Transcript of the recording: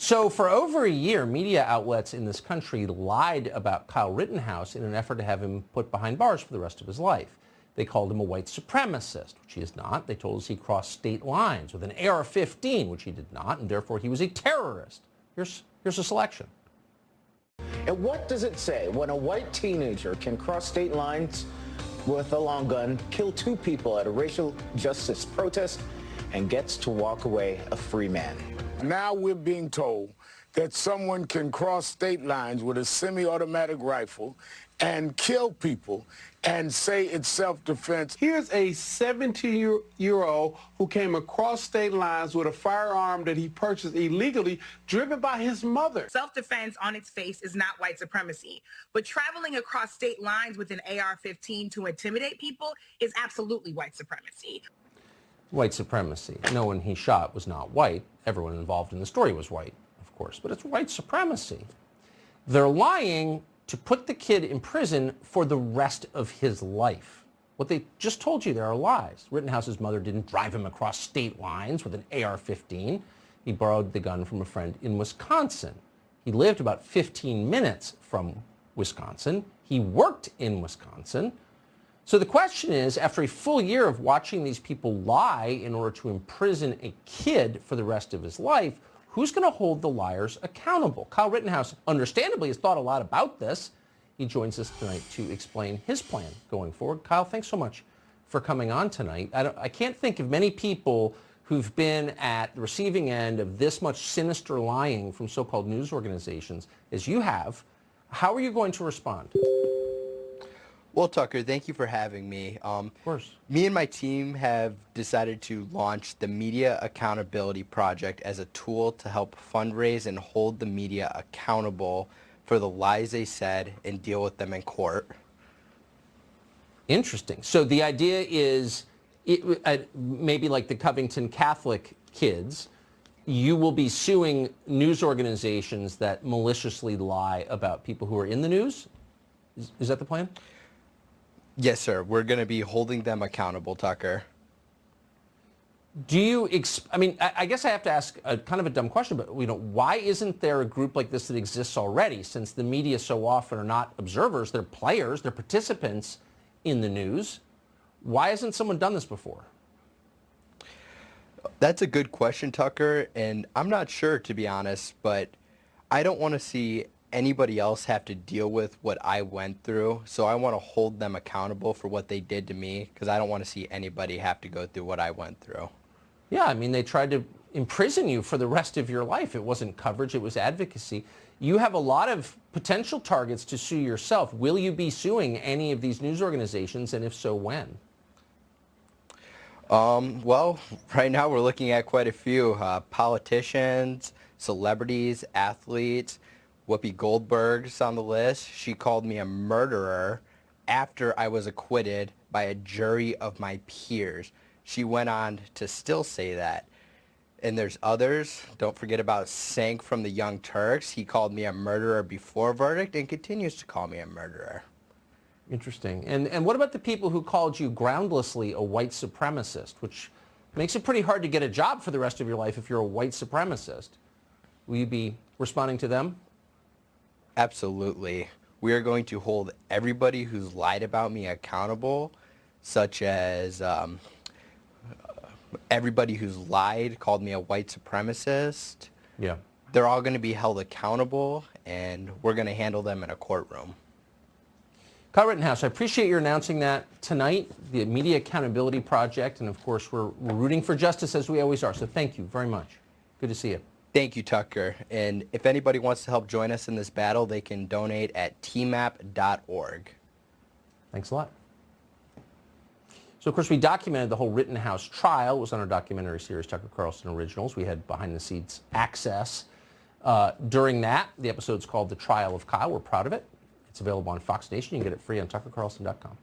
So for over a year, media outlets in this country lied about Kyle Rittenhouse in an effort to have him put behind bars for the rest of his life. They called him a white supremacist, which he is not. They told us he crossed state lines with an AR-15, which he did not, and therefore he was a terrorist. Here's a selection. And what does it say when a white teenager can cross state lines with a long gun, kill 2 people at a racial justice protest, and gets to walk away a free man? Now we're being told that someone can cross state lines with a semi-automatic rifle and kill people and say it's self-defense. Here's a 17-year-old who came across state lines with a firearm that he purchased illegally, driven by his mother. Self-defense on its face is not white supremacy, but traveling across state lines with an AR-15 to intimidate people is absolutely white supremacy. White supremacy. No one he shot was not white. Everyone involved in the story was white, of course, but it's white supremacy. They're lying to put the kid in prison for the rest of his life. What they just told you there are lies. Rittenhouse's mother didn't drive him across state lines with an AR-15. He borrowed the gun from a friend in Wisconsin. He lived about 15 minutes from Wisconsin. He worked in Wisconsin. So the question is, after a full year of watching these people lie in order to imprison a kid for the rest of his life, who's going to hold the liars accountable? Kyle Rittenhouse, understandably, has thought a lot about this. He joins us tonight to explain his plan going forward. Kyle, thanks so much for coming on tonight. I can't think of many people who've been at the receiving end of this much sinister lying from so-called news organizations as you have. How are you going to respond? Well, Tucker, thank you for having me. Of course. Me and my team have decided to launch the Media Accountability Project as a tool to help fundraise and hold the media accountable for the lies they said and deal with them in court. Interesting. So the idea is, maybe like the Covington Catholic kids, you will be suing news organizations that maliciously lie about people who are in the news? Is that the plan? Yes, sir. We're going to be holding them accountable, Tucker. Do you, I guess I have to ask a kind of a dumb question, but why isn't there a group like this that exists already, since the media so often are not observers, they're players, they're participants in the news? Why hasn't someone done this before? That's a good question, Tucker, and I'm not sure, to be honest, but I don't want to see anybody else have to deal with what I went through, so I want to hold them accountable for what they did to me, because I don't want to see anybody have to go through what I went through. Yeah, I mean, they tried to imprison you for the rest of your life. It wasn't coverage, it was advocacy. You have a lot of potential targets to sue yourself. Will you be suing any of these news organizations, and if so, when? Well, right now we're looking at quite a few. Politicians, celebrities, athletes. Whoopi Goldberg's on the list. She called me a murderer after I was acquitted by a jury of my peers. She went on to still say that. And there's others. Don't forget about Cenk from the Young Turks. He called me a murderer before verdict and continues to call me a murderer. Interesting. And what about the people who called you groundlessly a white supremacist, which makes it pretty hard to get a job for the rest of your life if you're a white supremacist? Will you be responding to them? Absolutely. We are going to hold everybody who's lied about me accountable, such as everybody who's lied, called me a white supremacist. Yeah. They're all going to be held accountable, and we're going to handle them in a courtroom. Kyle Rittenhouse, I appreciate your announcing that tonight, the Media Accountability Project, and of course we're rooting for justice as we always are, so thank you very much. Good to see you. Thank you, Tucker. And if anybody wants to help join us in this battle, they can donate at tmap.org. Thanks a lot. So, of course, we documented the whole Rittenhouse trial. It was on our documentary series, Tucker Carlson Originals. We had behind-the-scenes access during that. The episode's called The Trial of Kyle. We're proud of it. It's available on Fox Nation. You can get it free on tuckercarlson.com.